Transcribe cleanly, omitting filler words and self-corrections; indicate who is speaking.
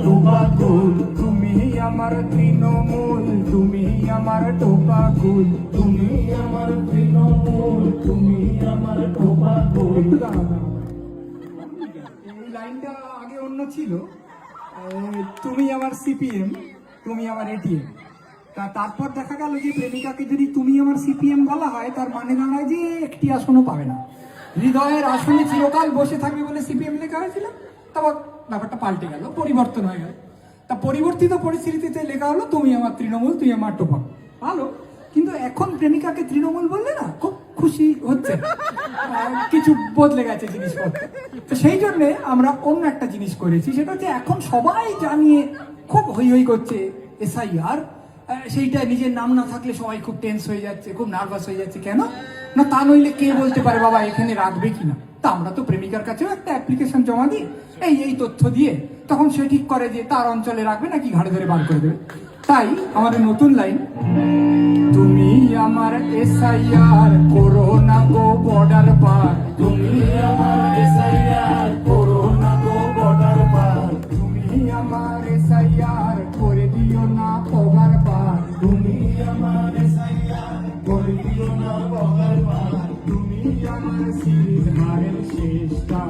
Speaker 1: টোপা কুল, তুমি আমার তৃণমূল, তুমি আমার টোপা কুল, তুমি আমার তৃণমূল, তুমি আমার টোপা কুল। এই লাইনটা আগে অন্য ছিল, তুমি আমার সিপিএম, তুমি আমার এটিএম। তারপর দেখা গেল যে প্রেমিকাকে যদি তুমি আমার সিপিএম বলা হয়, তার মানে দাঁড়ায় যে একটি আসনও পাবে না, হৃদয়ের আসনে চিরকাল বসে থাকবে বলে সিপিএম লেখা হয়েছিল। তারপর ব্যাপারটা পাল্টে গেল, পরিবর্তন হয়ে গেল। তা পরিবর্তিত পরিস্থিতিতে লেখা হলো তুমি আমার তৃণমূল, তুই আমার টোপা। ভালো, কিন্তু এখন প্রেমিকাকে তৃণমূল বললে না খুব খুশি হচ্ছে, কিছু বদলে গেছে জিনিসপত্র। তো সেই জন্যে আমরা অন্য একটা জিনিস করেছি, সেটা হচ্ছে এখন সবাই জানিয়ে খুব হই হই করছে এসআইআর, সেইটা নিজের নাম না থাকলে সবাই খুব টেন্স হয়ে যাচ্ছে, খুব নার্ভাস হয়ে যাচ্ছে। কেন না, তা নইলে কে বলতে পারে বাবা এখানে রাখবে কিনা। তা আমরা তো প্রেমিকার কাছেও একটা অ্যাপ্লিকেশন জমা দিই এই তথ্য দিয়ে, তখন সে ঠিক করে যে তার অঞ্চলে রাখবে নাকি ঘাড়ে ধরে বার করে দেবে। তাই আমাদের নতুন লাইন, তুমি আমার এসআইআর করো না গো বর্ডার পার, তুমি আমার এসআইআর করো না গো বর্ডার পার, তুমি আমার এসআইআর করে দিও না ওভার পার, তুমি আমার এসআইআর করে দিও না ওভার পার, তুমি আমার সিরিজ হারের শেষটা।